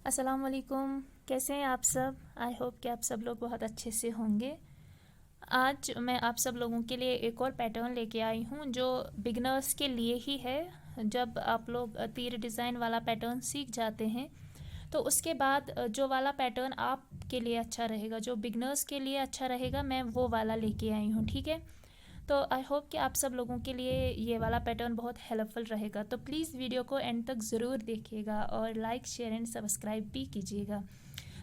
अस्सलाम वालेकुम। कैसे हैं आप सब? आई होप कि आप सब लोग बहुत अच्छे से होंगे। आज मैं आप सब लोगों के लिए एक और पैटर्न लेके आई हूँ जो बिगनर्स के लिए ही है। जब आप लोग तीर डिज़ाइन वाला पैटर्न सीख जाते हैं तो उसके बाद जो वाला पैटर्न आपके लिए अच्छा रहेगा, जो बिगनर्स के लिए अच्छा रहेगा, मैं वो वाला लेके आई हूँ। ठीक है, तो आई होप कि आप सब लोगों के लिए ये वाला पैटर्न बहुत हेल्पफुल रहेगा। तो प्लीज़ वीडियो को एंड तक ज़रूर देखिएगा और लाइक शेयर एंड सब्सक्राइब भी कीजिएगा।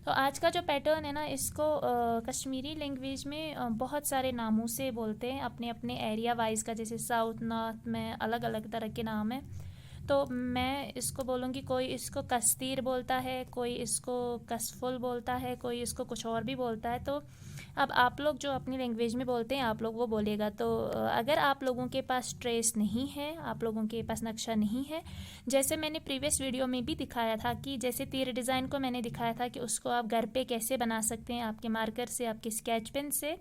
तो आज का जो पैटर्न है ना, इसको कश्मीरी लैंग्वेज में बहुत सारे नामों से बोलते हैं, अपने अपने एरिया वाइज का। जैसे साउथ नॉर्थ में अलग अलग तरह के नाम हैं। तो मैं इसको बोलूँगी, कोई इसको कस्तीर बोलता है, कोई इसको कसफुल बोलता है, कोई इसको कुछ और भी बोलता है। तो अब आप लोग जो अपनी लैंग्वेज में बोलते हैं आप लोग वो बोलिएगा। तो अगर आप लोगों के पास ट्रेस नहीं है, आप लोगों के पास नक्शा नहीं है, जैसे मैंने प्रीवियस वीडियो में भी दिखाया था कि जैसे तीर डिज़ाइन को मैंने दिखाया था कि उसको आप घर पे कैसे बना सकते हैं आपके मार्कर से, आपके स्केच पेन से,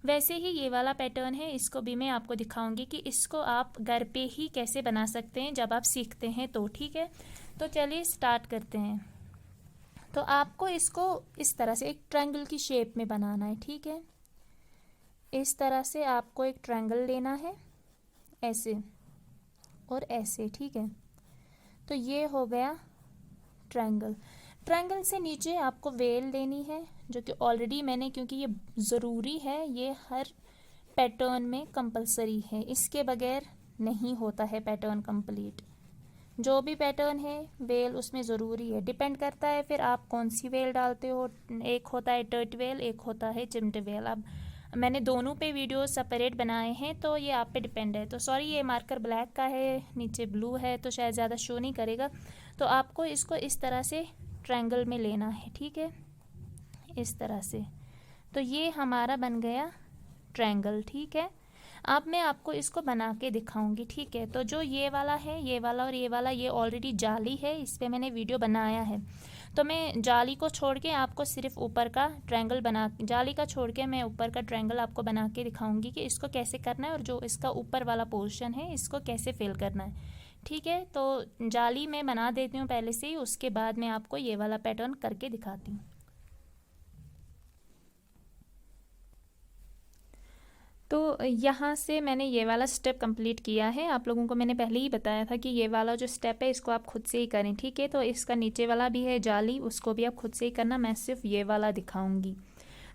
वैसे ही ये वाला पैटर्न है, इसको भी मैं आपको दिखाऊंगी कि इसको आप घर पे ही कैसे बना सकते हैं जब आप सीखते हैं तो। ठीक है, तो चलिए स्टार्ट करते हैं। तो आपको इसको इस तरह से एक ट्रायंगल की शेप में बनाना है। ठीक है, इस तरह से आपको एक ट्रायंगल लेना है, ऐसे और ऐसे। ठीक है, तो ये हो गया ट्रायंगल। ट्रायंगल से नीचे आपको वेल लेनी है, जो कि ऑलरेडी मैंने, क्योंकि ये ज़रूरी है, ये हर पैटर्न में कंपलसरी है, इसके बगैर नहीं होता है पैटर्न कंप्लीट। जो भी पैटर्न है वेल उसमें ज़रूरी है। डिपेंड करता है फिर आप कौन सी वेल डालते हो। एक होता है टर्ट वेल, एक होता है चिमटे वेल। अब मैंने दोनों पे वीडियो सेपरेट बनाए हैं, तो ये आप पे डिपेंड है। तो सॉरी, ये मार्कर ब्लैक का है, नीचे ब्लू है, तो शायद ज़्यादा शो नहीं करेगा। तो आपको इसको इस तरह से ट्रायंगल में लेना है। ठीक है, इस तरह से। तो ये हमारा बन गया ट्रायंगल। ठीक है, अब मैं आपको इसको बना के दिखाऊंगी। ठीक है, तो जो ये वाला है, ये वाला और ये वाला, ये ऑलरेडी जाली है, इस पर मैंने वीडियो बनाया है। तो मैं जाली को छोड़ के आपको सिर्फ ऊपर का ट्रायंगल बना, जाली का छोड़ के मैं ऊपर का ट्रायंगल आपको बना के दिखाऊंगी कि इसको कैसे करना है और जो इसका ऊपर वाला पोर्शन है इसको कैसे फिल करना है। ठीक है, तो जाली मैं बना देती हूँ पहले से ही, उसके बाद मैं आपको ये वाला पैटर्न करके दिखाती हूँ। तो यहाँ से मैंने ये वाला स्टेप कंप्लीट किया है। आप लोगों को मैंने पहले ही बताया था कि ये वाला जो स्टेप है इसको आप खुद से ही करें। ठीक है, तो इसका नीचे वाला भी है जाली, उसको भी आप खुद से ही करना, मैं सिर्फ ये वाला दिखाऊंगी।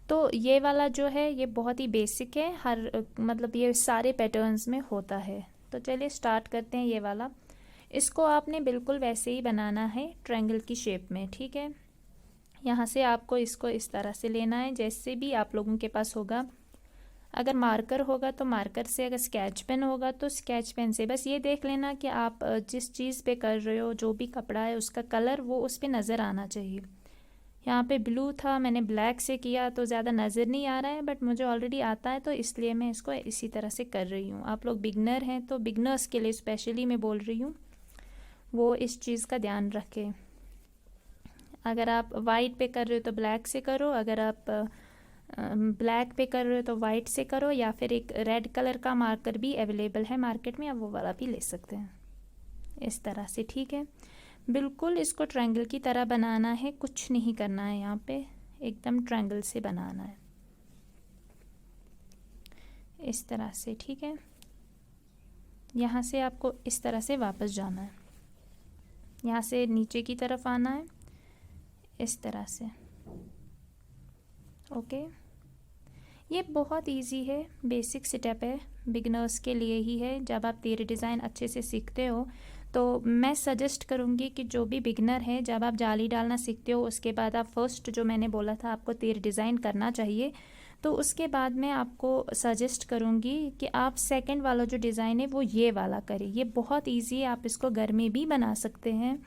तो ये वाला जो है ये बहुत ही बेसिक है, हर मतलब ये सारे पैटर्न्स में होता है। तो चलिए स्टार्ट करते हैं ये वाला। इसको आपने बिल्कुल वैसे ही बनाना है ट्रायंगल की शेप में। ठीक है, यहाँ से आपको इसको इस तरह से लेना है, जैसे भी आप लोगों के पास होगा। अगर मार्कर होगा तो मार्कर से, अगर स्केच पेन होगा तो स्केच पेन से। बस ये देख लेना कि आप जिस चीज़ पे कर रहे हो, जो भी कपड़ा है उसका कलर वो उस पे नज़र आना चाहिए। यहाँ पे ब्लू था, मैंने ब्लैक से किया तो ज़्यादा नज़र नहीं आ रहा है, बट मुझे ऑलरेडी आता है तो इसलिए मैं इसको इसी तरह से कर रही हूँ। आप लोग बिगनर हैं तो बिगनर्स के लिए स्पेशली मैं बोल रही हूँ, वो इस चीज़ का ध्यान रखें। अगर आप वाइट पे कर रहे हो तो ब्लैक से करो, अगर आप ब्लैक पे कर रहे हो तो वाइट से करो, या फिर एक रेड कलर का मार्कर भी अवेलेबल है मार्केट में, आप वो वाला भी ले सकते हैं इस तरह से। ठीक है, बिल्कुल इसको ट्रायंगल की तरह बनाना है, कुछ नहीं करना है यहाँ पे, एकदम ट्रायंगल से बनाना है इस तरह से। ठीक है, यहाँ से आपको इस तरह से वापस जाना है, यहाँ से नीचे की तरफ आना है इस तरह से। ओके, ये बहुत इजी है, बेसिक स्टेप है, बिगनर्स के लिए ही है। जब आप तीर डिज़ाइन अच्छे से सीखते हो तो मैं सजेस्ट करूँगी कि जो भी बिगनर है, जब आप जाली डालना सीखते हो उसके बाद आप फर्स्ट, जो मैंने बोला था आपको तीर डिज़ाइन करना चाहिए, तो उसके बाद मैं आपको सजेस्ट करूँगी कि आप सेकंड वाला जो डिज़ाइन है वो ये वाला करें। ये बहुत ईजी है, आप इसको घर में भी बना सकते हैं,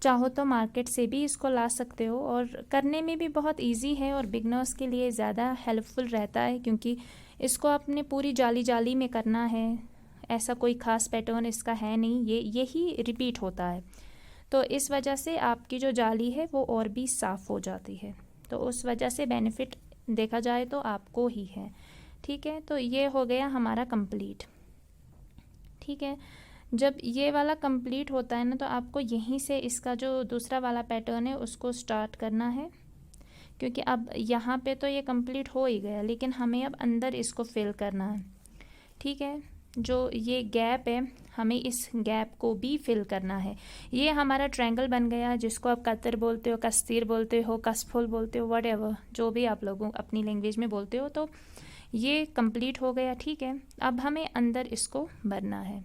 चाहो तो मार्केट से भी इसको ला सकते हो, और करने में भी बहुत इजी है और बिगनर्स के लिए ज़्यादा हेल्पफुल रहता है, क्योंकि इसको आपने पूरी जाली जाली में करना है, ऐसा कोई ख़ास पैटर्न इसका है नहीं, ये यही रिपीट होता है। तो इस वजह से आपकी जो जाली है वो और भी साफ़ हो जाती है, तो उस वजह से बेनिफिट देखा जाए तो आपको ही है। ठीक है, तो ये हो गया हमारा कंप्लीट। ठीक है, जब ये वाला कंप्लीट होता है ना, तो आपको यहीं से इसका जो दूसरा वाला पैटर्न है उसको स्टार्ट करना है, क्योंकि अब यहाँ पे तो ये कंप्लीट हो ही गया, लेकिन हमें अब अंदर इसको फिल करना है। ठीक है, जो ये गैप है हमें इस गैप को भी फिल करना है। ये हमारा ट्रायंगल बन गया, जिसको आप कतर बोलते हो, कस्तीर बोलते हो, कसफुल बोलते हो, व्हाटएवर जो भी आप लोगों अपनी लैंग्वेज में बोलते हो। तो ये कंप्लीट हो गया। ठीक है, अब हमें अंदर इसको भरना है।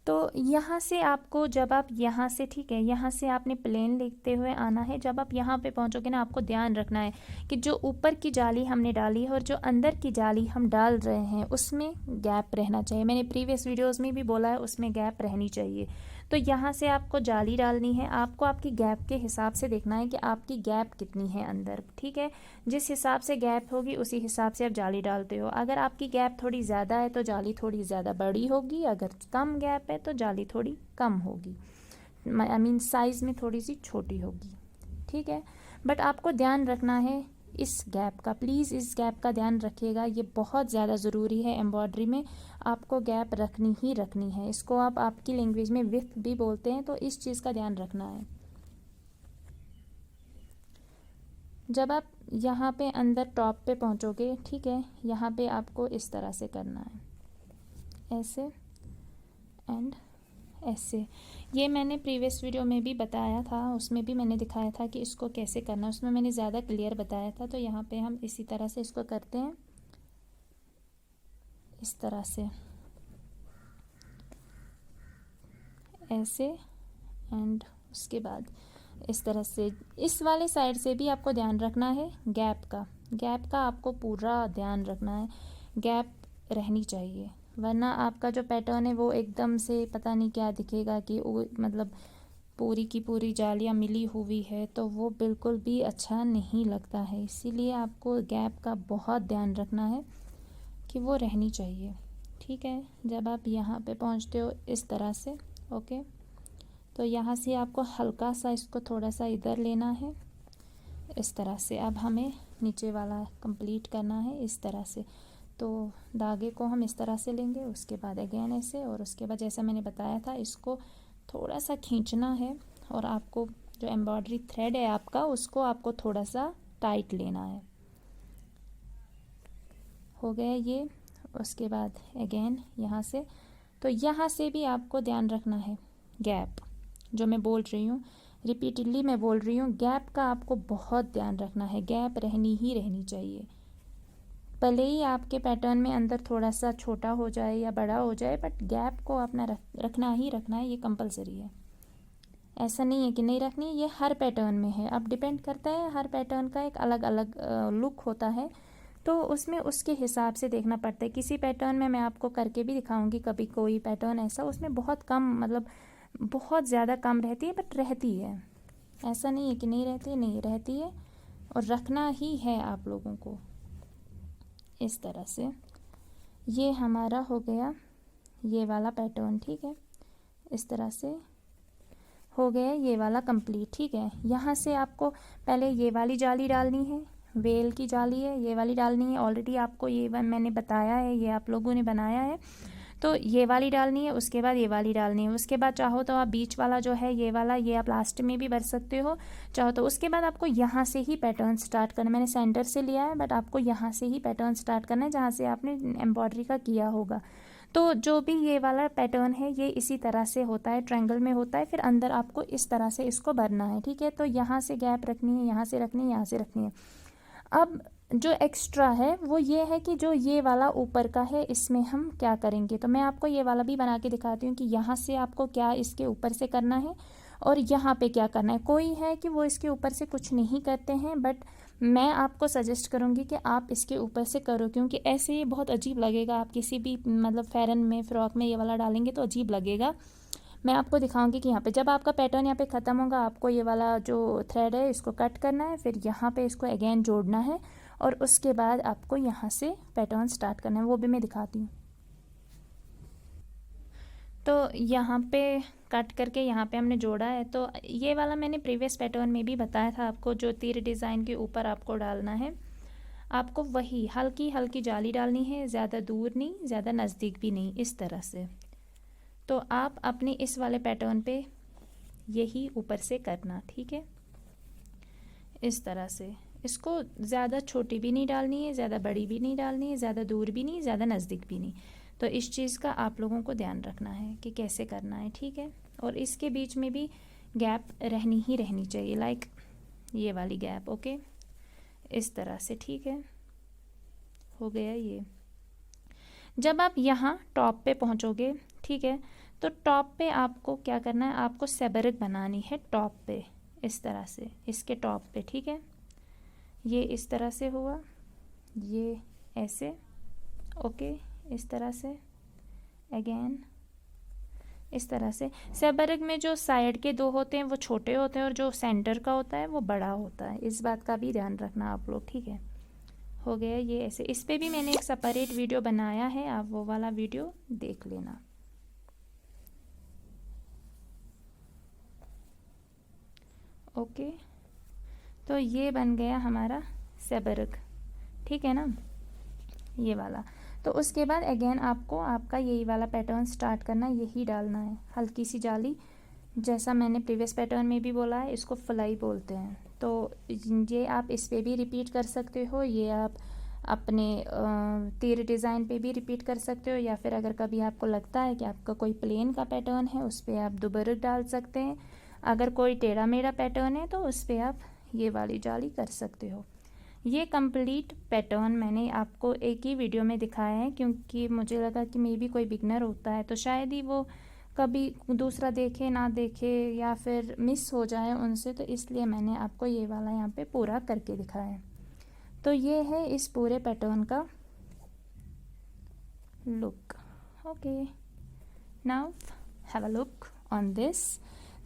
तो यहाँ से आपको, जब आप यहाँ से, ठीक है, यहाँ से आपने प्लेन लिखते हुए आना है। जब आप यहाँ पे पहुँचोगे ना, आपको ध्यान रखना है कि जो ऊपर की जाली हमने डाली है और जो अंदर की जाली हम डाल रहे हैं उसमें गैप रहना चाहिए। मैंने प्रीवियस वीडियोस में भी बोला है, उसमें गैप रहनी चाहिए। तो यहाँ से आपको जाली डालनी है। आपको आपकी गैप के हिसाब से देखना है कि आपकी गैप कितनी है अंदर। ठीक है, जिस हिसाब से गैप होगी उसी हिसाब से आप जाली डालते हो। अगर आपकी गैप थोड़ी ज़्यादा है तो जाली थोड़ी ज़्यादा बड़ी होगी, अगर कम गैप है तो जाली थोड़ी कम होगी, आई मीन साइज़ में थोड़ी सी छोटी होगी। ठीक है, बट आपको ध्यान रखना है इस गैप का, प्लीज़ इस गैप का ध्यान रखिएगा। ये बहुत ज़्यादा ज़रूरी है एम्ब्रॉयडरी में, आपको गैप रखनी ही रखनी है। इसको आप आपकी लैंग्वेज में विथ भी बोलते हैं, तो इस चीज़ का ध्यान रखना है। जब आप यहाँ पे अंदर टॉप पे पहुँचोगे, ठीक है, यहाँ पे आपको इस तरह से करना है, ऐसे एंड ऐसे। ये मैंने प्रीवियस वीडियो में भी बताया था, उसमें भी मैंने दिखाया था कि इसको कैसे करना है, उसमें मैंने ज़्यादा क्लियर बताया था। तो यहाँ पे हम इसी तरह से इसको करते हैं, इस तरह से ऐसे, एंड उसके बाद इस तरह से। इस वाले साइड से भी आपको ध्यान रखना है गैप का, गैप का आपको पूरा ध्यान रखना है, गैप रहनी चाहिए, वरना आपका जो पैटर्न है वो एकदम से पता नहीं क्या दिखेगा कि वो मतलब पूरी की पूरी जालियाँ मिली हुई है, तो वो बिल्कुल भी अच्छा नहीं लगता है। इसीलिए आपको गैप का बहुत ध्यान रखना है कि वो रहनी चाहिए। ठीक है, जब आप यहाँ पे पहुँचते हो इस तरह से, ओके, तो यहाँ से आपको हल्का सा इसको थोड़ा सा इधर लेना है, इस तरह से। अब हमें नीचे वाला कंप्लीट करना है इस तरह से। तो धागे को हम इस तरह से लेंगे, उसके बाद अगेन ऐसे, और उसके बाद जैसा मैंने बताया था इसको थोड़ा सा खींचना है, और आपको जो एम्ब्रॉयडरी थ्रेड है आपका उसको आपको थोड़ा सा टाइट लेना है। हो गया ये। उसके बाद अगेन यहाँ से, तो यहाँ से भी आपको ध्यान रखना है गैप, जो मैं बोल रही हूँ रिपीटेडली मैं बोल रही हूँ, गैप का आपको बहुत ध्यान रखना है। गैप रहनी ही रहनी चाहिए, भले ही आपके पैटर्न में अंदर थोड़ा सा छोटा हो जाए या बड़ा हो जाए, बट गैप को अपना रखना ही रखना है, ये कंपलसरी है। ऐसा नहीं है कि नहीं रखनी, ये हर पैटर्न में है। अब डिपेंड करता है, हर पैटर्न का एक अलग अलग लुक होता है, तो उसमें उसके हिसाब से देखना पड़ता है। किसी पैटर्न में मैं आपको करके भी दिखाऊंगी कभी, कोई पैटर्न ऐसा उसमें बहुत कम, मतलब बहुत ज़्यादा कम रहती है, बट रहती है। ऐसा नहीं है कि नहीं रहती, नहीं रहती है, और रखना ही है आप लोगों को इस तरह से। ये हमारा हो गया ये वाला पैटर्न। ठीक है, इस तरह से हो गया ये वाला कंप्लीट। ठीक है, यहाँ से आपको पहले ये वाली जाली डालनी है, वेल की जाली है, ये वाली डालनी है। ऑलरेडी आपको ये मैंने बताया है, ये आप लोगों ने बनाया है, तो ये वाली डालनी है, उसके बाद ये वाली डालनी है। उसके बाद चाहो तो आप बीच वाला जो है ये वाला, ये आप लास्ट में भी भर सकते हो चाहो तो। उसके बाद आपको यहाँ से ही पैटर्न स्टार्ट करना, मैंने सेंटर से लिया है, बट आपको यहाँ से ही पैटर्न स्टार्ट करना है जहाँ से आपने एम्ब्रॉयडरी का किया होगा। तो जो भी ये वाला पैटर्न है ये इसी तरह से होता है, ट्रायंगल में होता है, फिर अंदर आपको इस तरह से इसको भरना है। ठीक है, तो यहाँ से गैप रखनी है, यहाँ से रखनी है, यहाँ से रखनी है। अब जो एक्स्ट्रा है वो ये है कि जो ये वाला ऊपर का है इसमें हम क्या करेंगे, तो मैं आपको ये वाला भी बना के दिखाती हूँ कि यहाँ से आपको क्या इसके ऊपर से करना है और यहाँ पे क्या करना है। कोई है कि वो इसके ऊपर से कुछ नहीं करते हैं, बट मैं आपको सजेस्ट करूँगी कि आप इसके ऊपर से करो, क्योंकि ऐसे ये बहुत अजीब लगेगा। आप किसी भी मतलब फ़ैरन में, फ़्रॉक में ये वाला डालेंगे तो अजीब लगेगा। मैं आपको दिखाऊंगी कि यहाँ पे जब आपका पैटर्न यहाँ पे ख़त्म होगा, आपको ये वाला जो थ्रेड है इसको कट करना है, फिर यहाँ पे इसको अगेन जोड़ना है, और उसके बाद आपको यहाँ से पैटर्न स्टार्ट करना है, वो भी मैं दिखाती हूँ। तो यहाँ पे कट करके यहाँ पे हमने जोड़ा है। तो ये वाला मैंने प्रीवियस पैटर्न में भी बताया था आपको, जो तीर डिज़ाइन के ऊपर आपको डालना है। आपको वही हल्की हल्की जाली डालनी है, ज़्यादा दूर नहीं, ज़्यादा नज़दीक भी नहीं, इस तरह से। तो आप अपने इस वाले पैटर्न पे यही ऊपर से करना, ठीक है, इस तरह से। इसको ज़्यादा छोटी भी नहीं डालनी है, ज़्यादा बड़ी भी नहीं डालनी है, ज़्यादा दूर भी नहीं, ज़्यादा नज़दीक भी नहीं। तो इस चीज़ का आप लोगों को ध्यान रखना है कि कैसे करना है, ठीक है। और इसके बीच में भी गैप रहनी ही रहनी चाहिए, लाइक ये वाली गैप, ओके, इस तरह से, ठीक है, हो गया ये। जब आप यहाँ टॉप पे पहुँचोगे, ठीक है, तो टॉप पे आपको क्या करना है, आपको सेबरक बनानी है टॉप पे, इस तरह से, इसके टॉप पे, ठीक है। ये इस तरह से हुआ, ये ऐसे, ओके, इस तरह से, अगेन इस तरह से। सेबरक में जो साइड के दो होते हैं वो छोटे होते हैं और जो सेंटर का होता है वो बड़ा होता है, इस बात का भी ध्यान रखना आप लोग, ठीक है। हो गया ये ऐसे। इस पे भी मैंने एक सेपरेट वीडियो बनाया है, आप वो वाला वीडियो देख लेना। ओके, तो ये बन गया हमारा सेबरक, ठीक है ना, ये वाला। तो उसके बाद अगेन आपको आपका यही वाला पैटर्न स्टार्ट करना, यही डालना है, हल्की सी जाली, जैसा मैंने प्रीवियस पैटर्न में भी बोला है, इसको फ्लाई बोलते हैं। तो ये आप इस पे भी रिपीट कर सकते हो, ये आप अपने तीर डिज़ाइन पे भी रिपीट कर सकते हो, या फिर अगर कभी आपको लगता है कि आपका कोई प्लेन का पैटर्न है उस पर आप दुबरक डाल सकते हैं। अगर कोई टेढ़ा मेढ़ा पैटर्न है तो उस पर आप ये वाली जाली कर सकते हो। ये कंप्लीट पैटर्न मैंने आपको एक ही वीडियो में दिखाया है, क्योंकि मुझे लगा कि मे बी कोई बिगनर होता है तो शायद ही वो कभी दूसरा देखे ना देखे या फिर मिस हो जाए उनसे, तो इसलिए मैंने आपको ये वाला यहाँ पे पूरा करके दिखाया है। तो ये है इस पूरे पैटर्न का look. Okay, now have a look on this.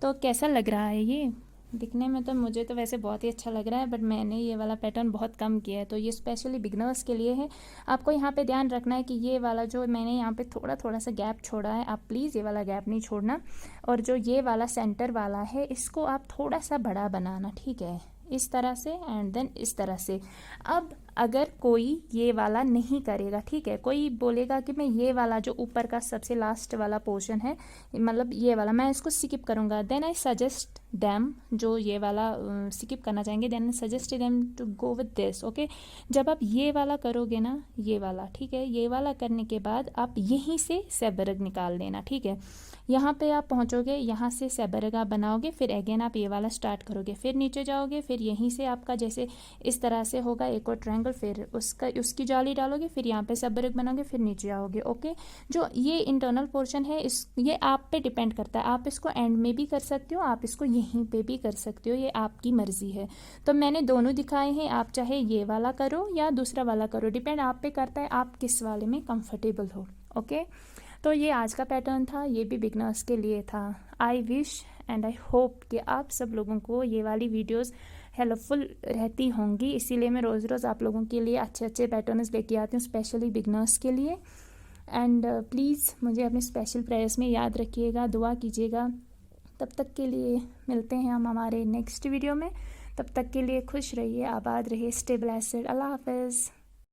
तो कैसा लग रहा है ये दिखने में? तो मुझे तो वैसे बहुत ही अच्छा लग रहा है, बट मैंने ये वाला पैटर्न बहुत कम किया है, तो ये स्पेशली बिगनर्स के लिए है। आपको यहाँ पे ध्यान रखना है कि ये वाला जो मैंने यहाँ पे थोड़ा थोड़ा सा गैप छोड़ा है, आप प्लीज़ ये वाला गैप नहीं छोड़ना। और जो ये वाला सेंटर वाला है इसको आप थोड़ा सा बड़ा बनाना, ठीक है, इस तरह से, एंड देन इस तरह से। अब अगर कोई ये वाला नहीं करेगा, ठीक है, कोई बोलेगा कि मैं ये वाला जो ऊपर का सबसे लास्ट वाला पोर्शन है, मतलब ये वाला मैं इसको स्किप करूँगा, देन आई सजेस्ट देम, जो ये वाला स्किप करना चाहेंगे, then I suggest them to go with this, okay. जब आप ये वाला करोगे ना, ये वाला, ठीक है, ये वाला करने के बाद आप यहीं से सेबरक निकाल लेना, ठीक है। यहाँ पे आप पहुँचोगे, यहाँ से सेबरक आप बनाओगे, फिर अगेन आप ये वाला स्टार्ट करोगे, फिर नीचे जाओगे, फिर यहीं से आपका जैसे इस तरह से होगा एक और ट्रायंगल, फिर उसकी जाली डालोगे, फिर यहाँ पे सेबरक बनाओगे, फिर नीचे आओगे, ओके। जो ये इंटरनल पोर्शन है ये आप पे डिपेंड करता है, आप इसको एंड में भी कर सकते हो, आप इसको यहीं पे भी कर सकते हो, ये आपकी मर्जी है। तो मैंने दोनों दिखाए हैं, आप चाहे ये वाला करो या दूसरा वाला करो, डिपेंड आप पे करता है आप किस वाले में कंफर्टेबल हो, ओके। तो ये आज का पैटर्न था, ये भी बिगनर्स के लिए था। I wish and I hope कि आप सब लोगों को ये वाली वीडियोस हेल्पफुल रहती होंगी, इसीलिए मैं रोज़ रोज़ आप लोगों के लिए अच्छे अच्छे पैटर्न्स लेके आती हूँ, स्पेशली बिगनर्स के लिए। एंड प्लीज़ मुझे अपने स्पेशल प्रेयर्स में याद रखिएगा, दुआ कीजिएगा। तब तक के लिए मिलते हैं हम हमारे नेक्स्ट वीडियो में। तब तक के लिए खुश रहिए, आबाद रहिए, स्टे ब्लेस्ड। अल्लाह हाफ़िज़।